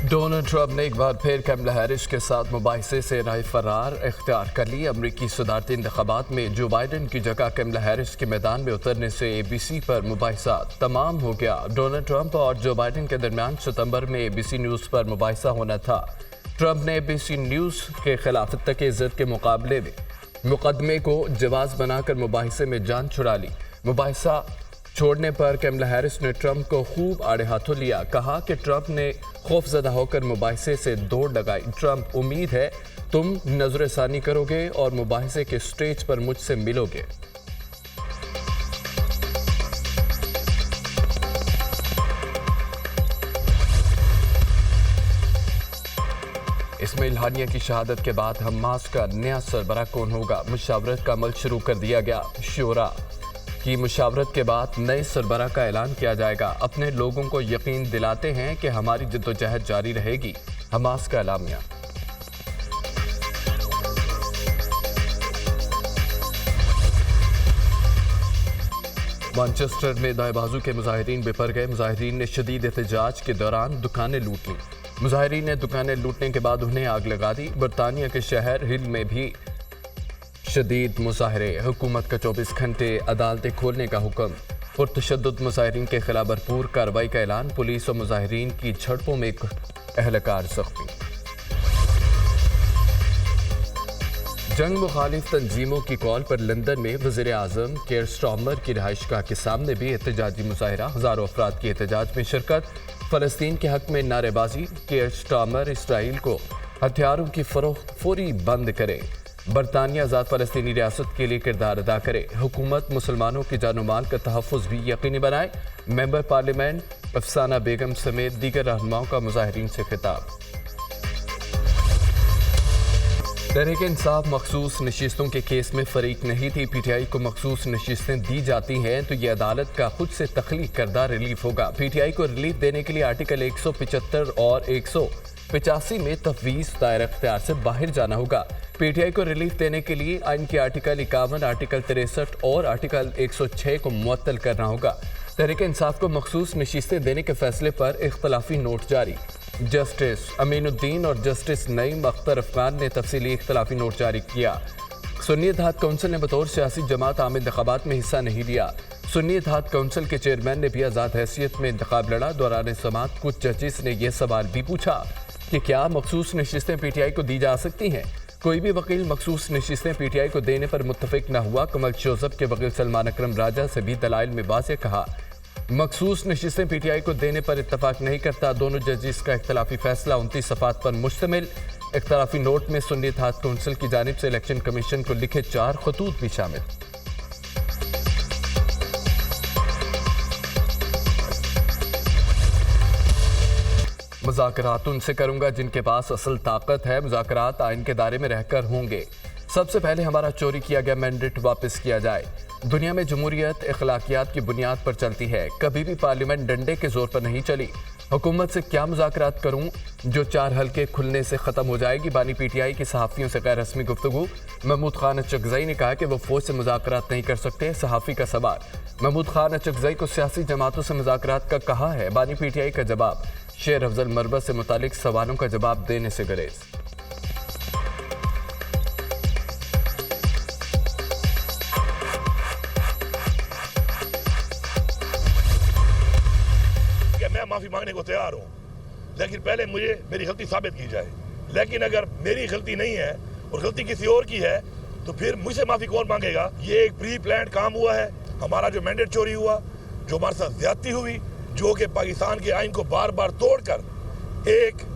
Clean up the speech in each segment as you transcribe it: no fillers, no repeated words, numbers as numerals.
Donald Trump ने एक बार फिर कैमला हैरिस के साथ मुबाहिसे से राह फरार इख्तियार कर ली। अमरीकी सदारती इंतखाबात में जो बाइडन की जगह कैमला हैरिस के मैदान में उतरने से ABC पर मुबाहिसा तमाम हो गया। डोनाल्ड ट्रंप और जो बाइडन के दरमियान सितंबर में ABC न्यूज़ पर मुबाहिसा होना था। ट्रंप ने ABC न्यूज़ के खिलाफ तक-ए-इज़्ज़त के मुकाबले में मुकदमे को जवाज़ बनाकर मुबाहिसे में जान छुड़ा ली। मुबाहिसा छोड़ने पर कैमला हैरिस ने ट्रंप को खूब आड़े हाथों लिया। कहा कि ट्रंप ने खौफजदा होकर मुबाहिसे से दौड़ लगाई। ट्रंप, उम्मीद है तुम नजरसानी करोगे और मुबाहिसे के स्टेज पर मुझसे मिलोगे। इस्माइल हानिया की शहादत के बाद हमास का नया सरबराह कौन होगा? मुशावरत का अमल शुरू कर दिया गया। शूरा की मुशावरत के बाद नए सरबराह का ऐलान किया जाएगा। अपने लोगों को यकीन दिलाते हैं कि हमारी जद्दोजहद जारी रहेगी। हमास का एलामिया। मैनचेस्टर में दाएं बाजू के मुजाहिरीन बिफर गए। मुजाहिरीन ने शदीद एहतजाज के दौरान दुकानें लूट लीं। मुजाहिरीन ने दुकानें लूटने के बाद उन्हें आग लगा दी। बरतानिया के शहर हिल में भी शदीद मुजाहरे। हुकूमत का 24 घंटे अदालतें खोलने का हुक्म। पुरतशद्दुद मुजाहिरीन के खिलाफ भरपूर कार्रवाई का ऐलान। पुलिस और मुजाहिरीन की झड़पों में एक एहलकार जख्मी। जंग मुखालिफ तंजीमों की कॉल पर लंदन में वज़ीर आज़म केयर स्टार्मर की रिहाइशगाह के सामने भी एहतजाजी मुजाहरा। हज़ारों अफराद की एहतजाज में शिरकत। फ़लस्तीन के हक में नारेबाजी। केयर स्टार्मर इसराइल को हथियारों की फरोख्त फौरी बंद करे। बरतानिया आज़ाद फ़लस्तीनी रियासत के लिए किरदार अदा करे। हुकूमत मुसलमानों के जान माल का तहफ़्फ़ुज़ भी यकीनी बनाए। मेंबर पार्लियामेंट अफसाना बेगम समेत दीगर रहनुमाओं का मुजाहिरीन से खिताब। तहरीक इंसाफ मखसूस नशिस्तों के केस में फरीक नहीं थी। PTI को मखसूस नशिस्तें दी जाती हैं तो ये अदालत का खुद से तख्लीक करदा रिलीफ होगा। PTI को रिलीफ देने के लिए आर्टिकल 175 और 185 में तफवीज़ दायरा इख्तियार से बाहर जाना होगा। PTI को रिलीफ देने के लिए आइन के आर्टिकल 51, आर्टिकल 63 और आर्टिकल 106 को मुअत्तल करना होगा। तहरीक इंसाफ को मखसूस नशिस्तें देने के फैसले पर इख्तलाफी नोट जारी। जस्टिस अमीनुद्दीन और जस्टिस नईम अख्तर अफगान ने तफसीली इख्तलाफी नोट जारी किया। सुन्नी इत्तेहाद कौंसिल ने बतौर सियासी जमात आम इंतखाबात में हिस्सा नहीं लिया। सुन्नी इत्तेहाद कौंसिल के चेयरमैन ने भी आज़ाद हैसियत में इंतखाब लड़ा। दौरान समाअत कुछ जजेस ने यह सवाल भी पूछा कि क्या मखसूस नशिस्तें PTI को दी जा सकती हैं। कोई भी वकील मखसूस नशिस्तें PTI को देने पर मुत्तफिक न हुआ। कमल शोजब के वकील सलमान अकरम राजा से भी दलाइल में वाज़ेह कहा मखसूस नशिस्तें PTI को देने पर इत्तफाक नहीं करता। दोनों जजेस का इख्तलाफी फैसला 29 सफ़ात पर मुश्तमिल। इख्तलाफी नोट में सुन्नी इत्तेहाद कौंसिल की जानिब से इलेक्शन कमीशन को लिखे 4 खतूत भी शामिल। मुज़ाकरात उनसे करूंगा जिनके पास असल ताकत है। मुज़ाकरात आइन के दायरे में रहकर होंगे। सबसे पहले हमारा चोरी किया गया मैंडेट वापस किया जाए। दुनिया में जमहूरियत अखलाकियात की बुनियाद पर चलती है। कभी भी पार्लियामेंट डंडे के जोर पर नहीं चली। हुकूमत से क्या मुज़ाकरात करूं जो 4 हल्के खुलने से ख़त्म हो जाएगी। बानी PTI की सहाफ़ियों से गैर रस्मी गुफ्तगू। महमूद खान अचकज़ई ने कहा कि वो फ़ौज से मुज़ाकरात नहीं कर सकते। सहाफ़ी का सवाल। महमूद खान अचकज़ई को सियासी जमातों से मुज़ाकरात का कहा है। बानी PTI का जवाब। शेर अफजल मरबत से मुतालिक सवालों का जवाब देने से गुरेज। मैं माफी मांगने को तैयार हूं, लेकिन पहले मुझे मेरी गलती साबित की जाए। लेकिन अगर मेरी गलती नहीं है और गलती किसी और की है तो फिर मुझसे माफी कौन मांगेगा। ये एक प्री प्लान काम हुआ है। हमारा जो मैंडेट चोरी हुआ, जो हमारे साथ ज्यादती हुई, जो कि पाकिस्तान के आइन को बार बार तोड़कर एक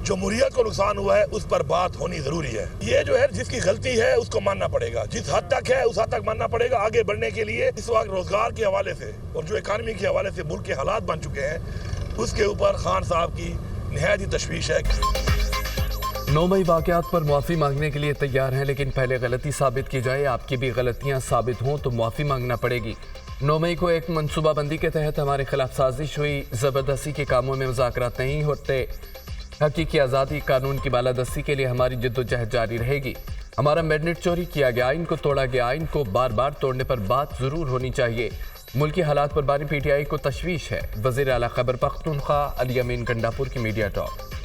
जमहूरियत को नुकसान हुआ है, उस पर बात होनी जरूरी है। ये जो है जिसकी गलती है उसको मानना पड़ेगा। जिस हद तक है उस हद तक मानना पड़ेगा। आगे बढ़ने के लिए इस वक्त रोजगार के हवाले से और जो इकानमी के हवाले से मुल्क के हालात बन चुके हैं, उसके ऊपर खान साहब की निहायत ही तशवीश है। 9 मई वाक़यात पर मुआफ़ी मांगने के लिए तैयार हैं, लेकिन पहले गलती साबित की जाए। आपकी भी गलतियाँ साबित हों तो मुआफ़ी मांगना पड़ेगी। 9 मई को एक मनसूबाबंदी के तहत हमारे खिलाफ साजिश हुई। ज़बरदस्ती के कामों में मुज़ाकरात नहीं होते। हकीकी आज़ादी कानून की बालादस्ती के लिए हमारी जद्दोजहद जारी रहेगी। हमारा मैंडेट चोरी किया गया, आइन को तोड़ा गया। आइन को बार बार तोड़ने पर बात ज़रूर होनी चाहिए। मुल्की हालात पर बानी PTI को तशवीश है। वज़ीर आला खैबर पख्तूनख्वा अली अमीन गंडापुर की मीडिया टॉक।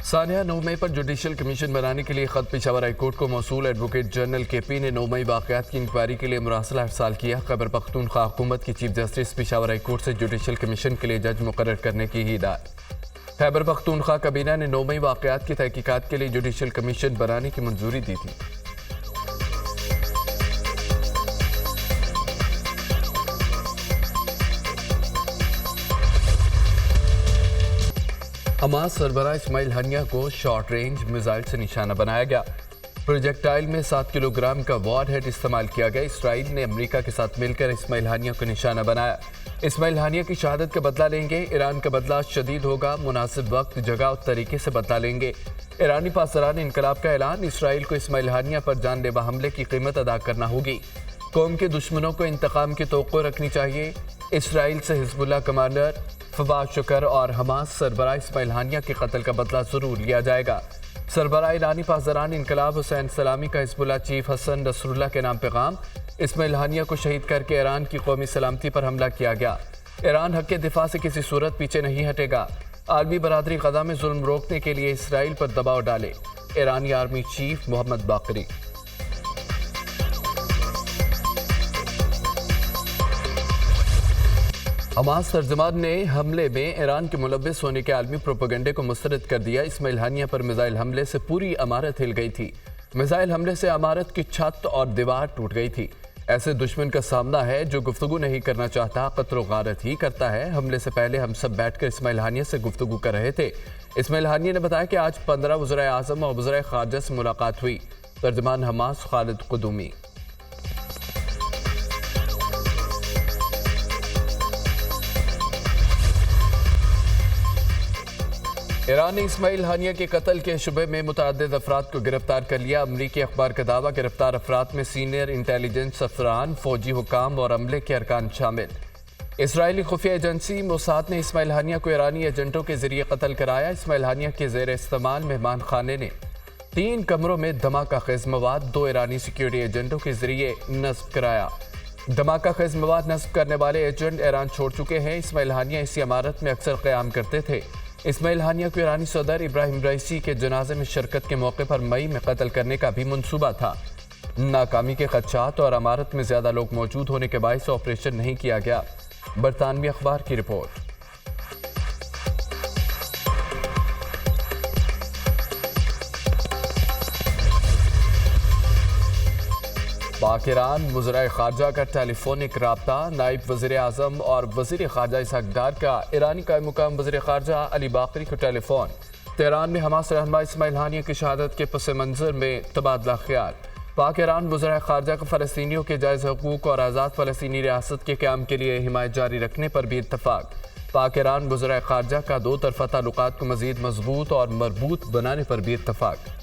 सानिया 9 मई पर जुडिशल कमीशन बनाने के लिए खत पेशावर हाई कोर्ट को मौसूल। एडवोकेट जनरल KP ने 9 मई वाक़यात की इंक्वायरी के लिए मुरासला अरसाल किया। खैबर पख्तूनख्वा हुकूमत की chief justice Peshawar high court से जुडिशल कमीशन के लिए जज मुकर्रर करने की हिदायत। खैबर पख्तूनख्वा काबीना ने 9 मई वाक़यात की तहकीकात के लिए जुडिशल कमीशन बनाने की मंजूरी दी थी। हमास सरबराह इस्माइल हानिया को शॉर्ट रेंज मिसाइल से निशाना बनाया गया। प्रोजेक्टाइल में 7 किलोग्राम का वॉर हेड इस्तेमाल किया गया। इसराइल ने अमेरिका के साथ मिलकर इस्माइल हानिया को निशाना बनाया। इस्माइल हानिया की शहादत का बदला लेंगे। ईरान का बदला शदीद होगा। मुनासिब वक्त, जगह और तरीके से बदला लेंगे। ईरानी पासरान इनकलाब का ऐलान। इसराइल को इस्माइल हानिया पर जानलेवा हमले की कीमत अदा करना होगी। कौम के दुश्मनों को इंतकाम की तवक्को रखनी चाहिए। इसराइल से हिजबुल्लाह कमांडर फवाद शुक्र और हमास सरबराह इस्माइल हानिया के कत्ल का बदला जरूर लिया जाएगा। सरबराह ईरानी पासरान इनकलाब हुसैन सलामी का हिजबुल्लाह चीफ हसन नसरुल्लाह के नाम पैगाम। इस्माइल हानिया को शहीद करके ईरान की कौमी सलामती पर हमला किया गया। ईरान हक के दिफा से किसी सूरत पीछे नहीं हटेगा। आलमी बरादरी गजा में जुल्म रोकने के लिए इसराइल पर दबाव डाले। ईरानी आर्मी चीफ मोहम्मद बाकरी। हमास तर्जमान ने हमले में ईरान के मुलव्विस होने के आलमी प्रोपेगेंडे को मुस्तरद कर दिया। इस्माइल हानिया पर मिसाइल हमले से पूरी इमारत हिल गई थी। मिसाइल हमले से इमारत की छत और दीवार टूट गई थी। ऐसे दुश्मन का सामना है जो गुफ्तगू नहीं करना चाहता, कत्ल गारत ही करता है। हमले से पहले हम सब बैठकर इस्माइल हानिया से गुफ्तगू कर रहे थे। इस्माइल हानिया ने बताया कि आज 15 वज़ीर आज़म और वज़ीर ख़ारजा से मुलाकात हुई। तर्जमान हमास खालिद कुदूमी। ईरान ने इस्माइल हानिया के कत्ल के शुबे में मुतअद्दिद अफराद को गिरफ्तार कर लिया। अमरीकी अखबार का दावा, गिरफ्तार अफराद में सीनियर इंटेलिजेंस अफसरान, फौजी हुकाम और अमले के अरकान शामिल। इसराइली खुफिया एजेंसी मोसाद ने इस्माइल हानिया को ईरानी एजेंटों के जरिए कत्ल कराया। इस्माइल हानिया के जेर इस्तेमाल मेहमान खाने ने 3 कमरों में धमाका खेज मवाद 2 ईरानी सिक्योरिटी एजेंटों के जरिए नस्ब कराया। धमाका खेज मवाद नस्ब करने वाले एजेंट ईरान छोड़ चुके हैं। इस्माइल हानिया इसी इमारत में अक्सर क़याम करते थे। इस्माइल हानिया को ईरानी सदर इब्राहिम रईसी के जनाजे में शिरकत के मौके पर मई में कत्ल करने का भी मंसूबा था। नाकामी के खदशात और इमारत में ज़्यादा लोग मौजूद होने के बायस ऑपरेशन नहीं किया गया। बरतानवी अखबार की रिपोर्ट। पाक ईरान वज़ीर ख़ारजा का टेलीफोनिक राब्ता। नायब वज़ीर आज़म और वज़ीर ख़ारजा इसहाक डार का ईरानी कायम मुकाम वज़ीर ख़ारजा अली बाकरी को टेलीफोन। तेहरान में हमास रहनुमा इस्माइल हानिया की शहादत के पस मंज़र में तबादला ख्याल। पाक ईरान वज़ीर ख़ारजा का फ़लस्तीनियों के जायज़ हकूक़ और आज़ाद फ़लस्तीनी रियासत के क़याम के लिए हिमायत जारी रखने पर भी इत्तफ़ाक़। पाक ईरान वज़ीर ख़ारजा का 2 तरफ़ा ताल्लुक़ात को मज़ीद मज़बूत और मरबूत बनाने पर भी इत्तफ़ाक़।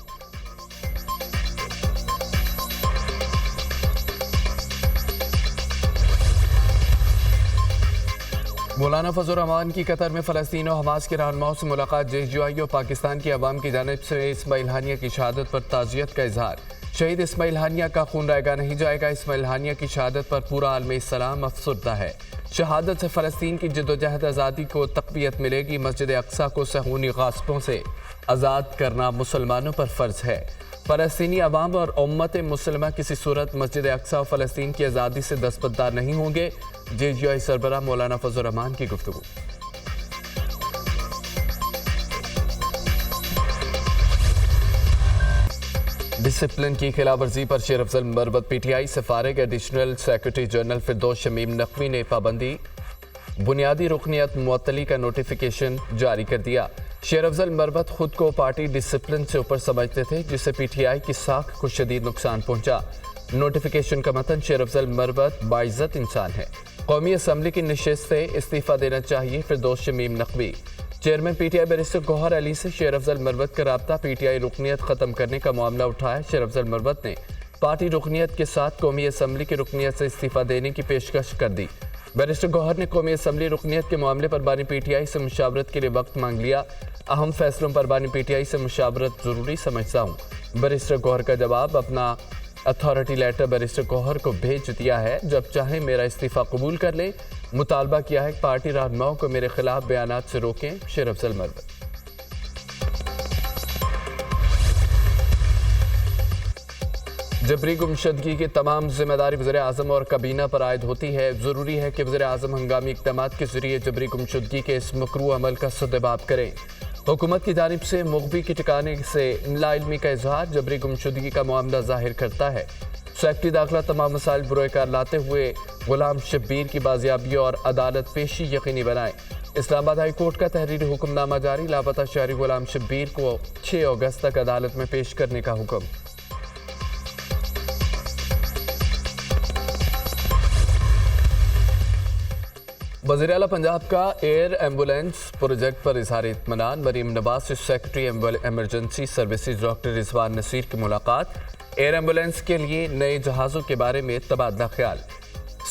मौलाना फजल रहमान की कतर में फ़लस्तीन और हमास के रहनुमाओं से मुलाकात। JJI और पाकिस्तान की अवाम की जानिब से इस्माइल हानिया की शहादत पर ताज़ियत का इजहार। शहीद इस्माइल हानिया का खून रहेगा नहीं जाएगा। इस्माइल हानिया की शहादत पर पूरा आलम इस्लाम अफसरदा है। शहादत से फ़लस्तीन की जद्दोजहद आज़ादी को तक़वियत मिलेगी। मस्जिद अक्सा को सहूनी गासिबों से आज़ाद करना मुसलमानों पर फ़र्ज़ है। फ़लस्तीनी अवाम और उम्मत मुसलमा किसी सूरत मस्जिद अक्सा और फ़लस्तीन की आज़ादी से दस्तबरदार नहीं होंगे। JJI सरबराह मौलाना फजल रहमान की गुफ्तगू। डिसिप्लिन की खिलाफवर्जी पर शेर अफजल मरवत PTI से फारिग। एडिशनल सेक्रेटरी जनरल फिरदौस शमीम नकवी ने पाबंदी बुनियादी रुकनियत मुअत्तली का नोटिफिकेशन जारी कर दिया। शेर अफजल मरवत खुद को पार्टी डिसिप्लिन से ऊपर समझते थे, जिससे PTI की साख को शदीद नुकसान पहुंचा। नोटिफिकेशन का मतन, शेर अफजल मरवत बाइज्जत इंसान है, कौमी असम्बली की नशिस्त से इस्तीफ़ा देना चाहिए। Firdous Shamim Naqvi. Chairman PTI barrister Gohar Ali से शेर अफजल मरवत का राब्ता। PTI रुकनियत ख़त्म करने का मामला उठाया। शेर अफजल मरवत ने पार्टी रुकनियत के साथ कौमी असम्बली की रुकनियत से इस्तीफ़ा देने की पेशकश कर दी। बैरिस्टर गौहर ने कौमी असम्बली रुकनियत के मामले पर बानी PTI से मुशावरत के लिए वक्त मांग लिया। अहम फैसलों पर बानी PTI से मुशावरत ज़रूरी समझता हूँ। बैरिस्टर गौहर का जवाब, अपना अथॉरिटी लेटर बैरिस्टर गौहर को भेज दिया है, जब चाहे मेरा इस्तीफ़ा कबूल कर ले। मुतालबा किया है कि पार्टी रहनुमाओं को मेरे खिलाफ बयानात से रोकें। शेर अफजल मरवत। जबरी गुमशदगी की तमाम जिम्मेदारी वज़ीर-ए-आज़म और काबीना पर आयद होती है। ज़रूरी है कि वज़ीर-ए-आज़म हंगामी इक़दामात के ज़रिए जबरी गुमशदगी के इस मकरूह अमल का सद्देबाब करें। हुकूमत की जानिब से मुग़बी के ठिकाने से लाइल्मी का इजहार जबरी गुमशदगी का मामला ज़ाहिर करता है। सेक्रेटरी दाखिला तमाम मसाइल बुरोकार लाते हुए गुलाम शब्बीर की बाजियाबी और अदालत पेशी यकीनी बनाएं। इस्लामाबाद हाई कोर्ट का तहरीरी हुक्मनामा जारी, लापता शहरी गुलाम शब्बीर को 6 अगस्त तक अदालत में पेश करने का हुक्म। वज़ीर आला पंजाब का एयर एम्बुलेंस प्रोजेक्ट पर इजहार इत्मीनान। मरीम नवाज से secretary emergency services doctor Rizwan Naseer की मुलाकात। एयर एम्बुलेंस के लिए नए जहाज़ों के बारे में तबादला ख्याल।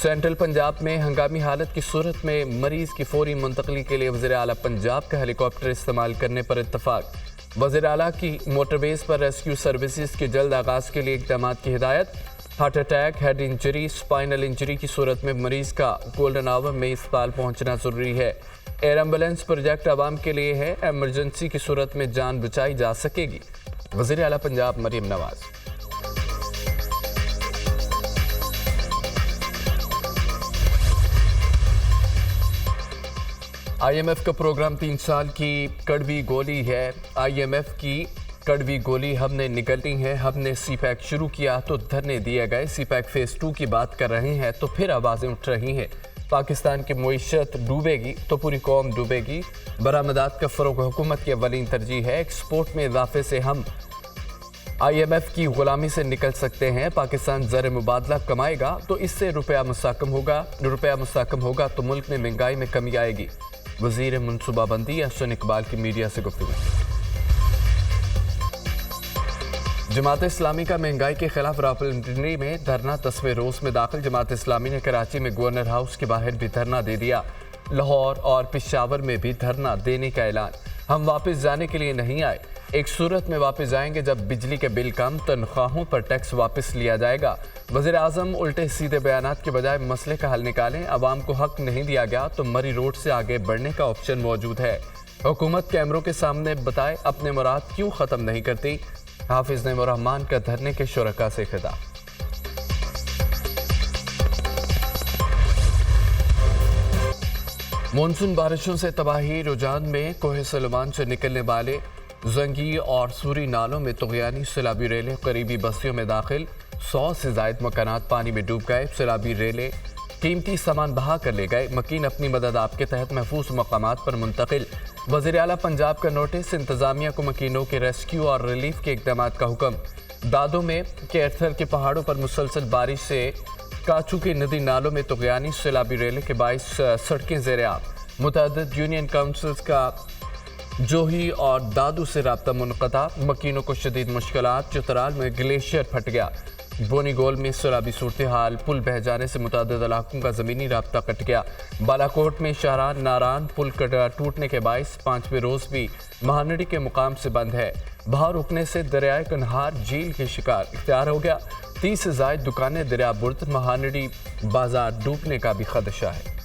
सेंट्रल पंजाब में हंगामी हालत की सूरत में मरीज की फौरी मुंतकली के लिए वज़ीर आला पंजाब का हेलीकॉप्टर इस्तेमाल करने पर इत्तफाक। वज़ीर आला की मोटरवेज पर रेस्क्यू सर्विसेज के जल्द आगाज के लिए इक़दामात की हिदायत। Heart attack, head injury, spinal injury की सूरत में मरीज का गोल्डन आवर में अस्पताल पहुंचना जरूरी है। एयर एम्बुलेंस प्रोजेक्ट आवाम के लिए है, एमरजेंसी की सूरत में जान बचाई जा सकेगी। वज़ीर आला पंजाब मरीम नवाज। IMF का प्रोग्राम 3 साल की कड़वी गोली है। IMF की कड़वी गोली हमने निगलनी है। हमने CPEC शुरू किया तो धरने दिए गए, CPEC फेज 2 की बात कर रहे हैं तो फिर आवाज़ें उठ रही हैं। पाकिस्तान की मईशत डूबेगी तो पूरी कौम डूबेगी। बरामदात का फ़रोग़ हुकूमत की अवलीन तरजीह है। एक्सपोर्ट में इजाफे से हम IMF की गुलामी से निकल सकते हैं। पाकिस्तान ज़र मुबादला कमाएगा तो इससे रुपया मुस्तहकम होगा तो मुल्क में महंगाई में कमी आएगी। वज़ीर मनसूबाबंदी अहसन इकबाल की मीडिया से गुफ्तगू। जमात इस्लामी का महंगाई के खिलाफ रावलपिंडी में धरना 10वें रोज में दाखिल। जमात इस्लामी ने कराची में गवर्नर हाउस के बाहर भी धरना दे दिया। लाहौर और पेशावर में भी धरना देने का ऐलान। हम वापस जाने के लिए नहीं आए, एक सूरत में वापस जाएंगे जब बिजली के बिल कम, तनख्वाहों पर टैक्स वापस लिया जाएगा। वज़ीर आज़म उल्टे सीधे बयानात के बजाय मसले का हल निकालें। आवाम को हक नहीं दिया गया तो मरी रोड से आगे बढ़ने का ऑप्शन मौजूद है। हुकूमत कैमरों के सामने बताए अपने मुराद क्यों ख़त्म नहीं करती। हाफिज नईमुर रहमान का धरने के शुरका से खिताब। मानसून बारिशों से तबाही। रुझान में कोहे सलमान से निकलने वाले जंगी और सूरी नालों में तुग़यानी सैलाबी रेलें करीबी बस्तियों में दाखिल। 100 से ज़ायद मकानात पानी में डूब गए। सैलाबी रेलें कीमती सामान बहा कर ले गए। मकीन अपनी मदद आपके तहत महफूज मकामात पर मुंतकिल। वज़ीर आला पंजाब का नोटिस। इंतज़ामिया को मकीनों के रेस्क्यू और रिलीफ के इक़दामात का हुक्म। दादों में केरथल के पहाड़ों पर मुसलसल बारिश से काचू की नदी नालों में तुग़यानी सैलाबी रेलें के बाइस सड़कें ज़ेर-ए-आब। मुतअद्दिद यूनियन काउंसिल्स का जोही और दादू से राब्ता मुनक़ता। मकीनों को शदीद मुश्किलात। चित्राल में ग्लेशियर फट गया। बोनीगोल में सैलाबी सूरत हाल। पुल बह जाने से मुतअद्दिद इलाकों का ज़मीनी राब्ता कट गया। बालाकोट में शाहरान नारान पुल टूटने के बाइस 5वें रोज़ भी महानडी के मुकाम से बंद है। बहा रुकने से दरियाए कन्हार झील के शिकार इख्तियार हो गया। 30 से ज़ायद दुकानें दरिया बुर्द। महानडी बाजार डूबने का भी खदशा है।